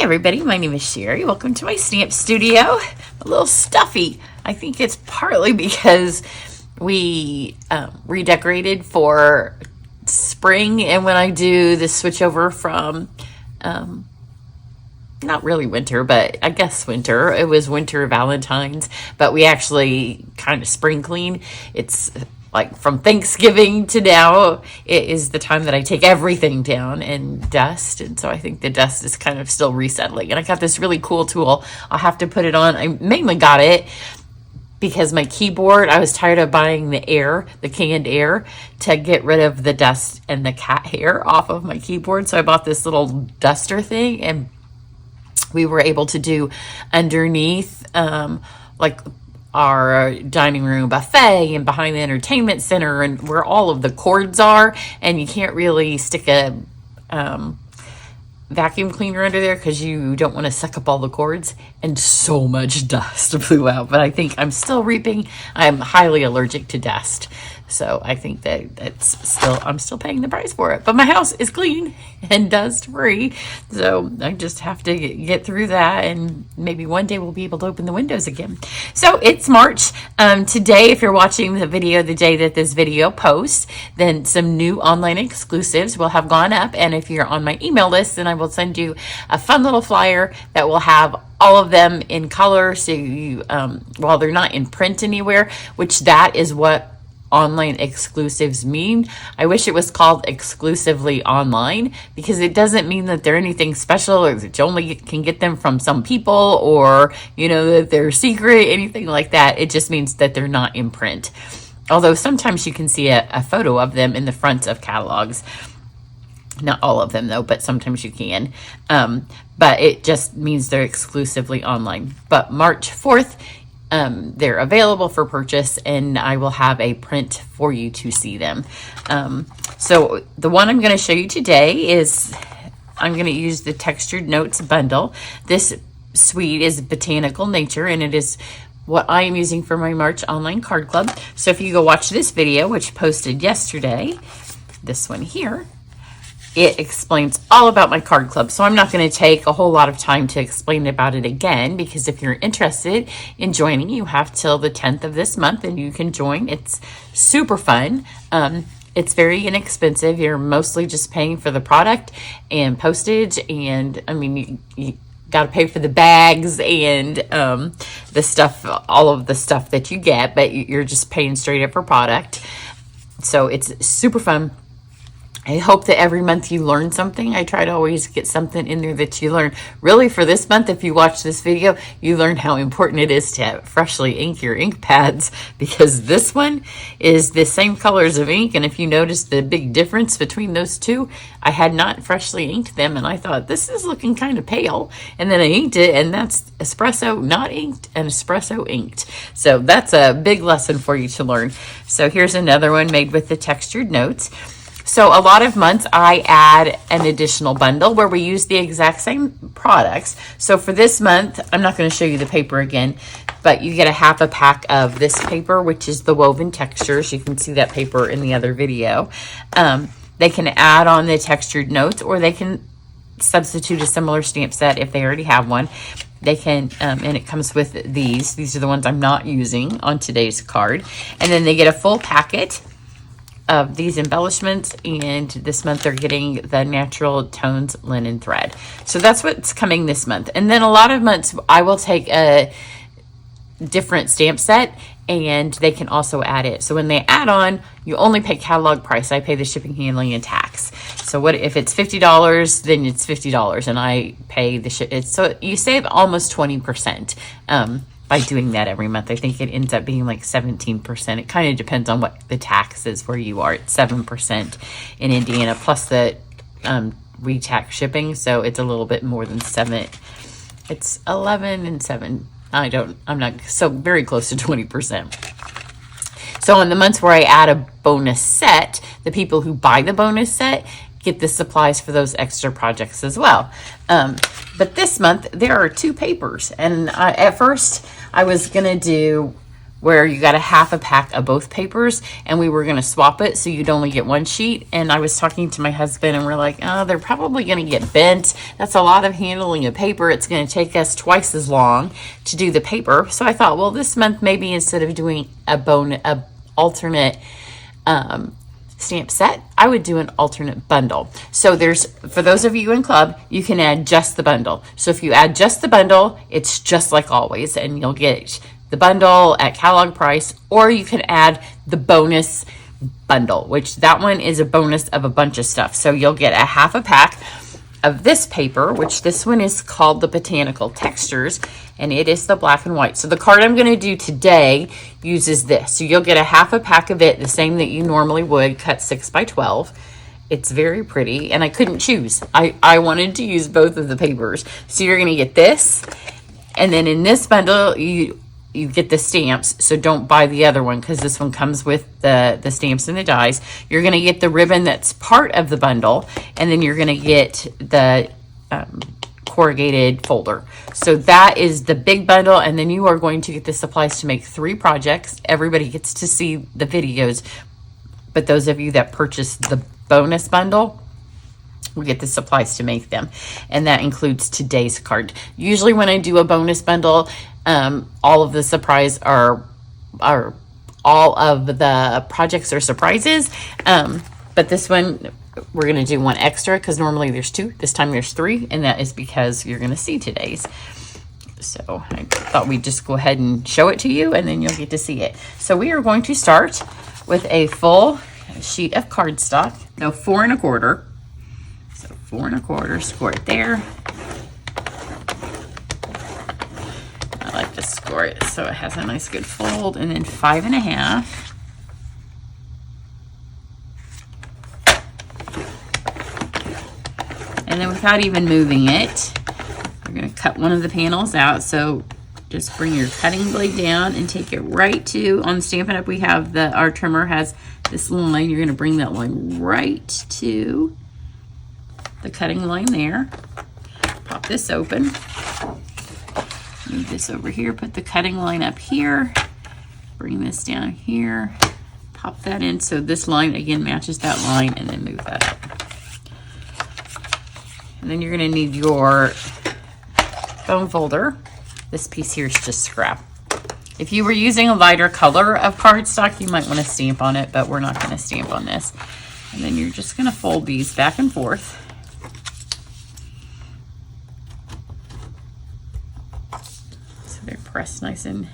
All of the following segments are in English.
everybody, my name is Cheri. Welcome to my stamp studio. A little stuffy. I think it's partly because we redecorated for spring, and when I do the switch over from not really winter, but I guess winter, it was winter Valentine's, but we actually kind of spring clean. It's like from Thanksgiving to now, it is the time that I take everything down and dust. And so I think the dust is kind of still resettling. And I got this really cool tool. I'll have to put it on. I mainly got it because my keyboard, I was tired of buying the canned air to get rid of the dust and the cat hair off of my keyboard. So I bought this little duster thing, and we were able to do underneath like our dining room buffet and behind the entertainment center and where all of the cords are, and you can't really stick a vacuum cleaner under there because you don't want to suck up all the cords, and so much dust blew out. But I think I'm still reaping. I'm highly allergic to dust, so I think I'm still paying the price for it. But my house is clean and dust free, so I just have to get through that, and maybe one day we'll be able to open the windows again. So it's March. Today, if you're watching the video the day that this video posts, then some new online exclusives will have gone up, and if you're on my email list, then I will send you a fun little flyer that will have all of them in color, so you while they're not in print anywhere, which that is what online exclusives mean. I wish it was called exclusively online, because it doesn't mean that they're anything special or that you only can get them from some people, or that they're secret, anything like that. It just means that they're not in print, although sometimes you can see a photo of them in the front of catalogs. Not all of them though, but sometimes you can. But it just means they're exclusively online. But March 4th, they're available for purchase, and I will have a print for you to see them. So the one I'm going to show you today is, I'm going to use the Textured Notes bundle. This suite is Botanical Nature, and it is what I am using for my March online card club. So if you go watch this video, which posted yesterday, this one here, it explains all about my card club. So I'm not going to take a whole lot of time to explain about it again, because if you're interested in joining, you have till the 10th of this month and you can join. It's super fun. It's very inexpensive. You're mostly just paying for the product and postage, and I mean, you got to pay for the bags and the stuff, all of the stuff that you get, but you're just paying straight up for product. So it's super fun. I hope that every month you learn something. I try to always get something in there that you learn. Really, for this month, if you watch this video, you learn how important it is to freshly ink your ink pads, because this one is the same colors of ink. And if you notice the big difference between those two, I had not freshly inked them, and I thought, this is looking kind of pale. And then I inked it, and that's espresso not inked and espresso inked. So that's a big lesson for you to learn. So here's another one made with the Textured Notes. So a lot of months I add an additional bundle where we use the exact same products. So for this month, I'm not going to show you the paper again, but you get a half a pack of this paper, which is the Woven Textures. You can see that paper in the other video. They can add on the Textured Notes, or they can substitute a similar stamp set if they already have one. They can, and it comes with these. These are the ones I'm not using on today's card. And then they get a full packet of these embellishments, and this month they're getting the Natural Tones linen thread. So that's what's coming this month. And then a lot of months I will take a different stamp set, and they can also add it. So when they add on, you only pay catalog price. I pay the shipping, handling, and tax. So what if it's $50, then it's $50, and I pay the ship. So you save almost 20%. By doing that every month. I think it ends up being like 17%. It kind of depends on what the tax is where you are. It's 7% in Indiana, plus the re-tax shipping. So it's a little bit more than 7. It's 11 and 7. I'm not, so very close to 20%. So in the months where I add a bonus set, the people who buy the bonus set get the supplies for those extra projects as well. But this month there are 2 papers, and at first I was gonna do where you got a half a pack of both papers, and we were going to swap it so you'd only get one sheet. And I was talking to my husband, and we're like, oh, they're probably going to get bent. That's a lot of handling of paper. It's going to take us twice as long to do the paper. So I thought, well, this month maybe instead of doing a alternate stamp set, I would do an alternate bundle. So there's, for those of you in club, you can add just the bundle. So if you add just the bundle, it's just like always, and you'll get the bundle at catalog price, or you can add the bonus bundle, which that one is a bonus of a bunch of stuff. So you'll get a half a pack of this paper, which this one is called the Botanical Textures, and it is the black and white. So the card I'm going to do today uses this. So you'll get a half a pack of it, the same that you normally would, cut 6 by 12. It's very pretty, and I couldn't choose. I wanted to use both of the papers. So you're going to get this, and then in this bundle, you get the stamps, so don't buy the other one because this one comes with the stamps and the dies. You're going to get the ribbon that's part of the bundle, and then you're going to get the corrugated folder. So that is the big bundle, and then you are going to get the supplies to make 3 projects. Everybody gets to see the videos, but those of you that purchase the bonus bundle will get the supplies to make them, and that includes today's card. Usually when I do a bonus bundle, all of the surprise are all of the projects are surprises, but this one we're going to do one extra because normally there's 2. This time there's 3, and that is because you're going to see today's. So I thought we'd just go ahead and show it to you, and then you'll get to see it. So we are going to start with a full sheet of cardstock. No, 4 1/4. So 4 1/4, score it there. I like to score it so it has a nice good fold, and then 5 1/2. And then without even moving it, we're going to cut one of the panels out. So just bring your cutting blade down and take it right to, on Stampin' Up! We have our trimmer has this line. You're going to bring that line right to the cutting line there. Pop this open. Move this over here, put the cutting line up here. Bring this down here. Pop that in so this line again matches that line, and then move that up. And then you're going to need your bone folder. This piece here is just scrap. If you were using a lighter color of cardstock, you might want to stamp on it, but we're not going to stamp on this. And then you're just going to fold these back and forth. So they're pressed nice and...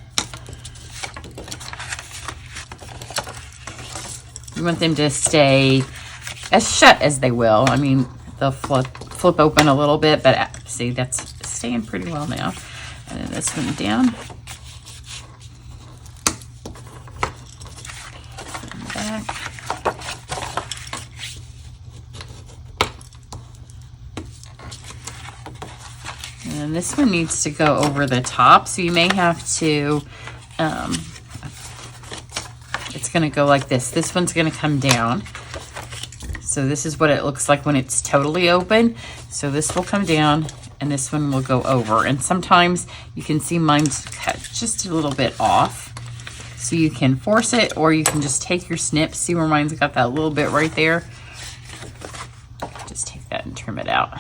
You want them to stay as shut as they will. I mean, they'll flip open a little bit, but see, that's staying pretty well now. And then this one down. And back. And this one needs to go over the top, so you may have to, it's going to go like this. This one's going to come down. So this is what it looks like when it's totally open. So this will come down and this one will go over. And sometimes you can see mine's cut just a little bit off. So you can force it, or you can just take your snip. See where mine's got that little bit right there? Just take that and trim it out.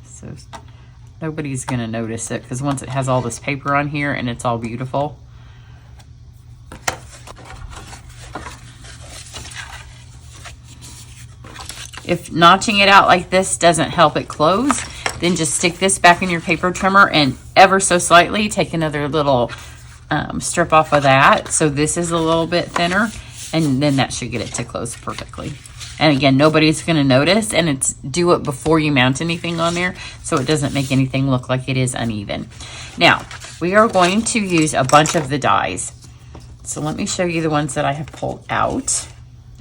So nobody's gonna notice it because once it has all this paper on here and it's all beautiful. If notching it out like this doesn't help it close, then just stick this back in your paper trimmer and ever so slightly take another little strip off of that. So this is a little bit thinner, and then that should get it to close perfectly. And again, nobody's going to notice, and it's do it before you mount anything on there so it doesn't make anything look like it is uneven. Now, we are going to use a bunch of the dies. So let me show you the ones that I have pulled out,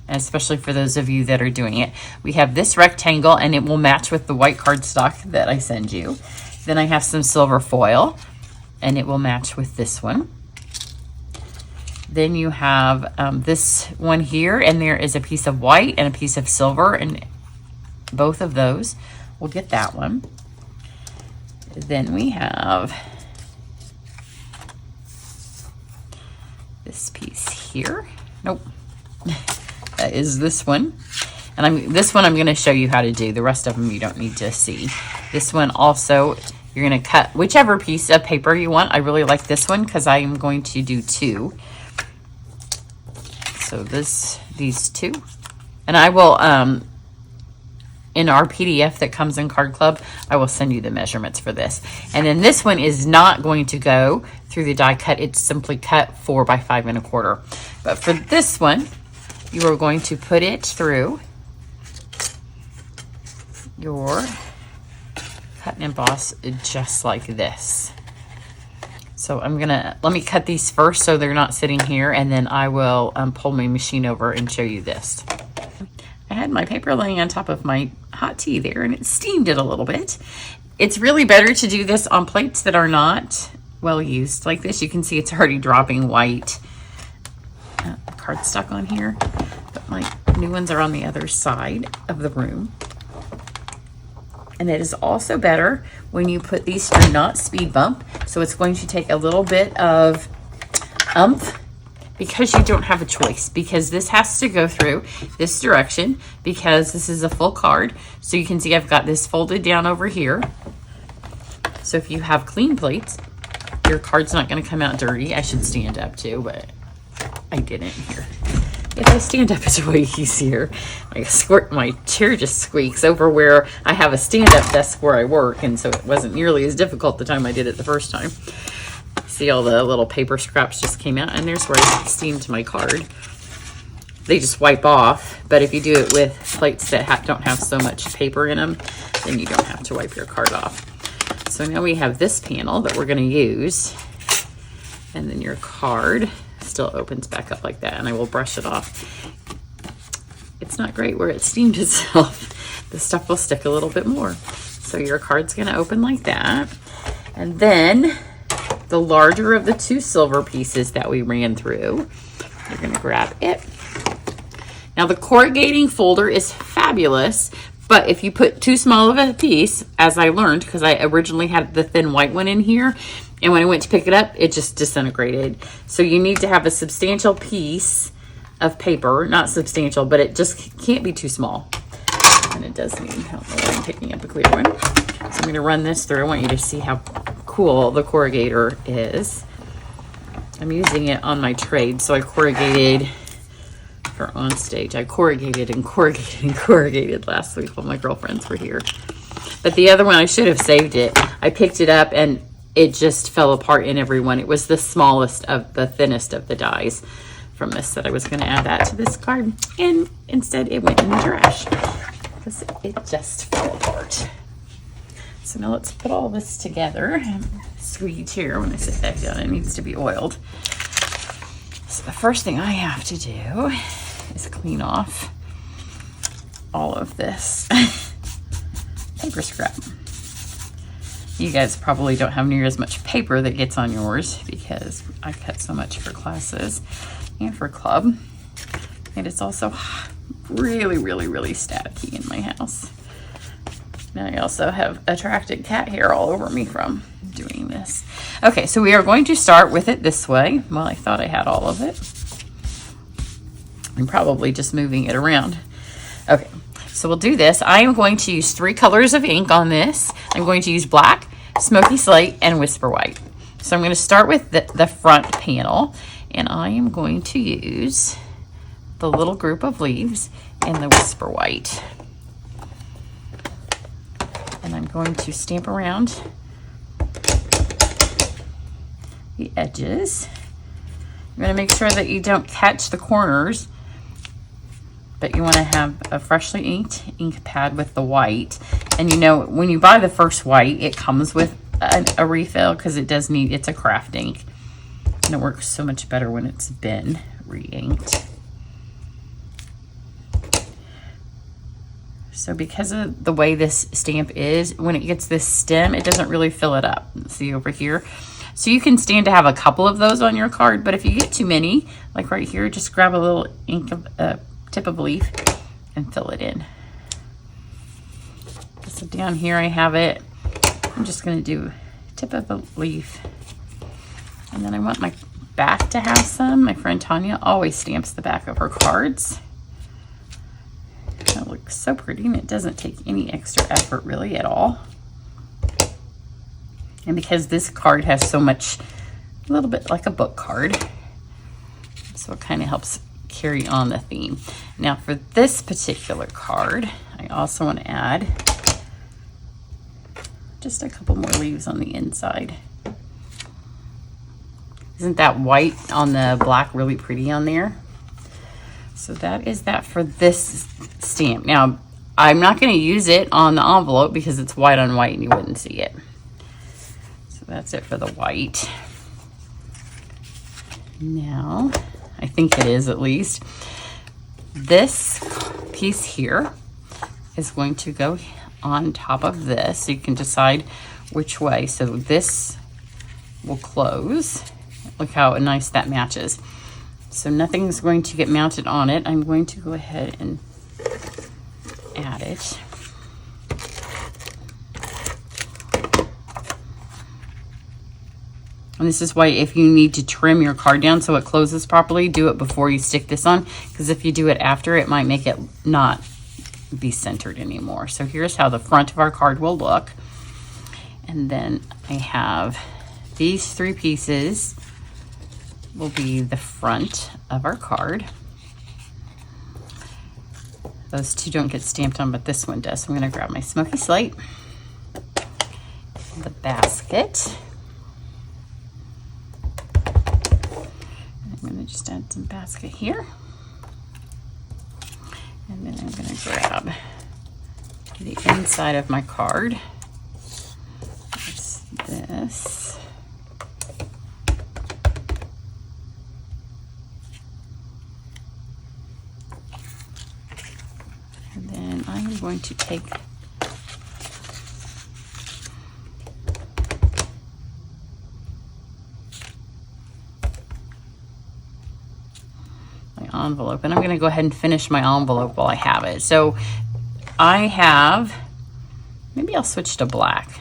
especially for those of you that are doing it. We have this rectangle, and it will match with the white cardstock that I send you. Then I have some silver foil, and it will match with this one. Then you have this one here, and there is a piece of white and a piece of silver, and both of those will get that one. Then we have this piece here. Nope. That is this one. And this one I'm going to show you how to do. The rest of them you don't need to see. This one also, you're going to cut whichever piece of paper you want. I really like this one because I am going to do 2. So these 2. And I will, in our PDF that comes in Card Club, I will send you the measurements for this. And then this one is not going to go through the die cut. It's simply cut 4 by 5 1/4. But for this one, you are going to put it through your cut and emboss just like this. So let me cut these first so they're not sitting here, and then I will pull my machine over and show you this. I had my paper laying on top of my hot tea there, and it steamed it a little bit. It's really better to do this on plates that are not well used like this. You can see it's already dropping white cardstock on here, but my new ones are on the other side of the room. And it is also better when you put these through not speed bump. So it's going to take a little bit of oomph, because you don't have a choice, because this has to go through this direction because this is a full card. So you can see I've got this folded down over here. So if you have clean plates, your card's not going to come out dirty. I should stand up too, but I didn't here. If I stand up, it's way easier. My chair just squeaks over where I have a stand-up desk where I work, and so it wasn't nearly as difficult the time I did it the first time. See, all the little paper scraps just came out, and there's where I steamed my card. They just wipe off, but if you do it with plates that don't have so much paper in them, then you don't have to wipe your card off. So now we have this panel that we're going to use, and then your card still opens back up like that, and I will brush it off. It's not great where it steamed itself. The stuff will stick a little bit more. So your card's going to open like that, and then the larger of the 2 silver pieces that we ran through, you're going to grab it. Now the corrugating folder is fabulous, but if you put too small of a piece, as I learned, because I originally had the thin white one in here, and when I went to pick it up, it just disintegrated. So you need to have a substantial piece of paper, not substantial, but it just can't be too small. And it does need, I don't know why I'm picking up a clear one. So I'm going to run this through. I want you to see how cool the corrugator is. I'm using it on my trade, so I corrugated for on stage. I corrugated and corrugated and corrugated last week while my girlfriends were here. But the other one, I should have saved it. I picked it up and it just fell apart in every one. It was the smallest of the thinnest of the dies from this that I was going to add that to this card, and instead it went in the trash because it just fell apart. So now let's put all this together. Squeegee chair, when I sit back down, it needs to be oiled. So the first thing I have to do is clean off all of this paper scrap. You guys probably don't have near as much paper that gets on yours because I cut so much for classes and for club. And it's also really, really, really staticky in my house. Now I also have attracted cat hair all over me from doing this. Okay, so we are going to start with it this way. Well, I thought I had all of it. I'm probably just moving it around. Okay, so we'll do this. I am going to use 3 colors of ink on this. I'm going to use black, smoky slate, and whisper white. So I'm going to start with the front panel, and I am going to use the little group of leaves and the whisper white. And I'm going to stamp around the edges. I'm going to make sure that you don't catch the corners, but you want to have a freshly inked ink pad with the white. And you know, when you buy the first white, it comes with a refill because it does need, it's a craft ink. And it works so much better when it's been re-inked. So because of the way this stamp is, when it gets this stem, it doesn't really fill it up. See over here? So you can stand to have a couple of those on your card, but if you get too many, like right here, just grab a little ink of tip of leaf and fill it in. So down here I have it. I'm just going to do tip of a leaf, and then I want my back to have some. My friend Tanya always stamps the back of her cards. That looks so pretty, and it doesn't take any extra effort really at all. And because this card has so much, a little bit like a book card, so it kind of helps carry on the theme. Now for this particular card, I also want to add just a couple more leaves on the inside. Isn't that white on the black really pretty on there? So that is that for this stamp. Now, I'm not going to use it on the envelope because it's white on white and you wouldn't see it. So that's it for the white. Now, I think it is at least. This piece here is going to go on top of this. So you can decide which way. So this will close. Look how nice that matches. So nothing's going to get mounted on it. I'm going to go ahead and add it. And this is why if you need to trim your card down so it closes properly, do it before you stick this on, because if you do it after, it might make it not be centered anymore. So here's how the front of our card will look. And then I have these three pieces will be the front of our card. Those two don't get stamped on, but this one does. So I'm going to grab my smoky slate, the basket. I'm going to just add some basket here. And then I'm going to grab the inside of my card. There's this. And then I'm going to take my envelope, and I'm going to go ahead and finish my envelope while I have it. So I have, maybe I'll switch to black.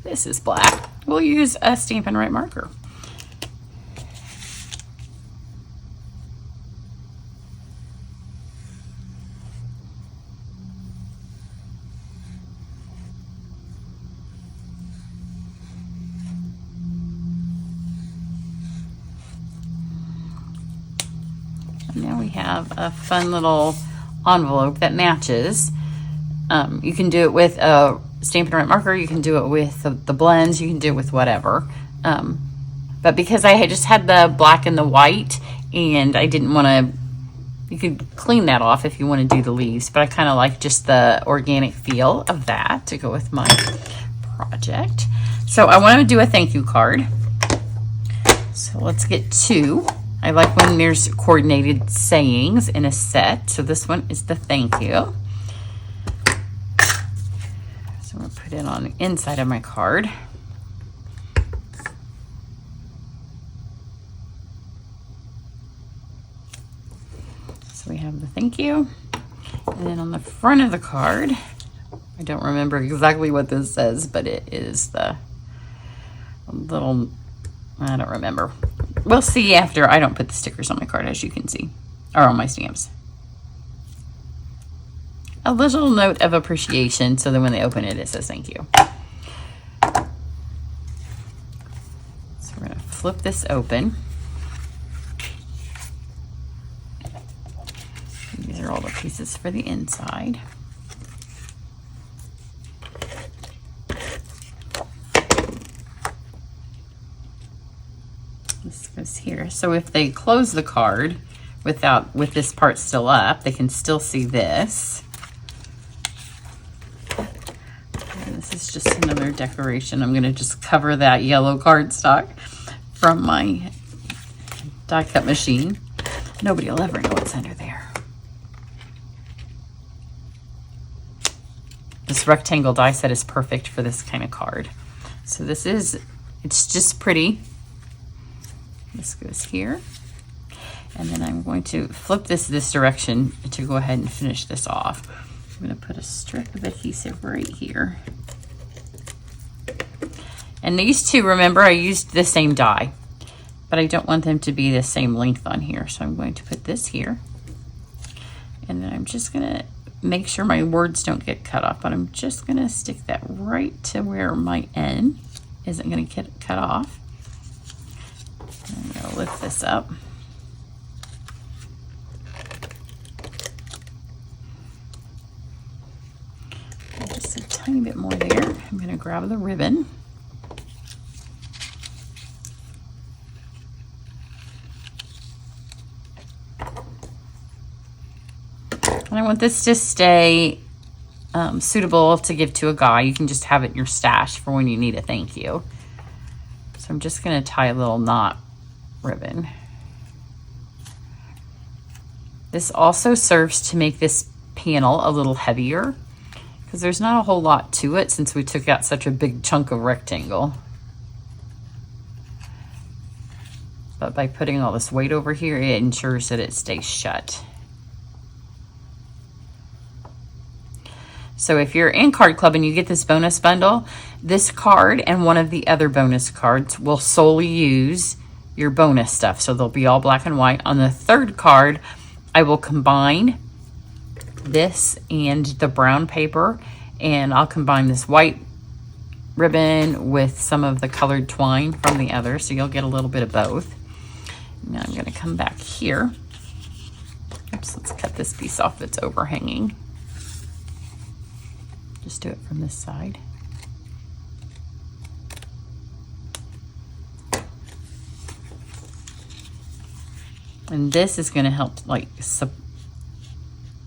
This is black. We'll use a Stampin' Right marker. Now we have a fun little envelope that matches. You can do it with a Stampin' Right marker, you can do it with the blends, you can do it with whatever. But because I had just had the black and the white, and I didn't want to, you could clean that off if you want to do the leaves, but I kind of like just the organic feel of that to go with my project. So I want to do a thank you card. So let's get two. I like when there's coordinated sayings in a set. So this one is the thank you. So I'm going to put it on the inside of my card. So we have the thank you. And then on the front of the card, I don't remember exactly what this says, but it is the little, I don't remember. We'll see after. I don't put the stickers on my card, as you can see, or on my stamps. A little note of appreciation, so that when they open it, it says thank you. So we're going to flip this open. These are all the pieces for the inside. This goes here. So if they close the card with this part still up, they can still see this. And this is just another decoration. I'm going to just cover that yellow cardstock from my die cut machine. Nobody will ever know what's under there. This rectangle die set is perfect for this kind of card. So this is, it's just pretty. This goes here. And then I'm going to flip this direction to go ahead and finish this off. I'm going to put a strip of adhesive right here. And these two, remember, I used the same die. but I don't want them to be the same length on here. So I'm going to put this here. And then I'm just gonna make sure my words don't get cut off, but I'm just gonna stick that right to where my N isn't gonna get cut off. I'm gonna lift this up. Just a tiny bit more there. I'm gonna grab the ribbon. And I want this to stay suitable to give to a guy. You can just have it in your stash for when you need a thank you. So I'm just going to tie a little knot ribbon. This also serves to make this panel a little heavier because there's not a whole lot to it since we took out such a big chunk of rectangle. But by putting all this weight over here, it ensures that it stays shut. So if you're in Card Club and you get this bonus bundle, this card and one of the other bonus cards will solely use your bonus stuff. So they'll be all black and white. On the third card, I will combine this and the brown paper, and I'll combine this white ribbon with some of the colored twine from the other. So you'll get a little bit of both. Now I'm going to come back here. Oops, let's cut this piece off that's overhanging. Just do it from this side. And this is going to help like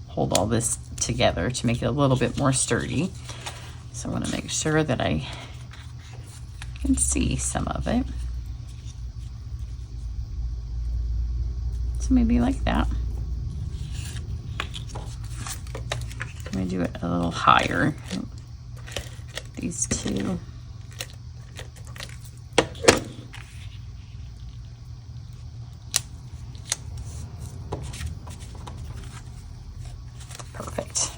hold all this together to make it a little bit more sturdy. So I want to make sure that I can see some of it. So maybe like that. I'm going to do it a little higher. These two. Perfect.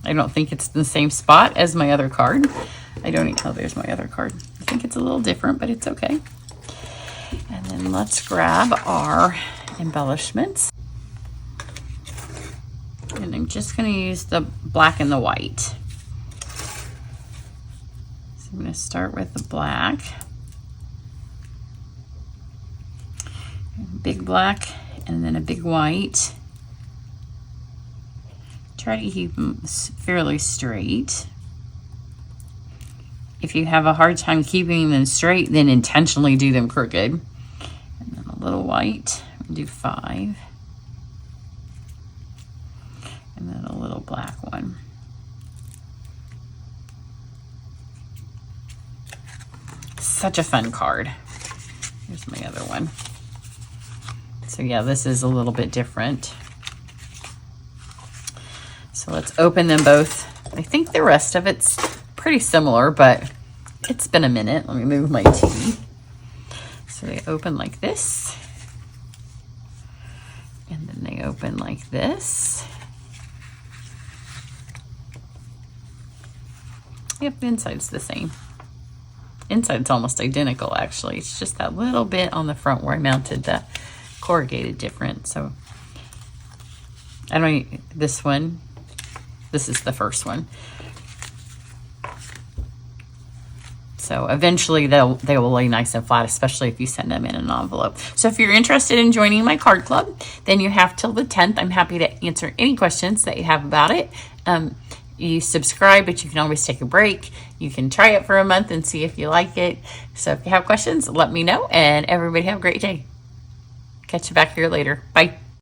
I don't think it's the same spot as my other card. I don't even, oh, there's my other card. I think it's a little different, but it's okay. And then let's grab our embellishments. And I'm just going to use the black and the white. So I'm going to start with the black. Big black and then a big white. Try to keep them fairly straight. If you have a hard time keeping them straight, then intentionally do them crooked. And then a little white. Do 5. And then a little black one. Such a fun card. Here's my other one. So yeah, this is a little bit different. So let's open them both. I think the rest of it's pretty similar, but it's been a minute. Let me move my tea. So they open like this. And then they open like this. Yep, the inside's the same. Inside's almost identical, actually. It's just that little bit on the front where I mounted the corrugated different. So I don't, this one, this is the first one. So eventually they will lay nice and flat, especially if you send them in an envelope. So if you're interested in joining my card club, then you have till the 10th. I'm happy to answer any questions that you have about it. You subscribe, but you can always take a break. You can try it for a month and see if you like it. So if you have questions, let me know, and everybody have a great day. Catch you back here later. Bye.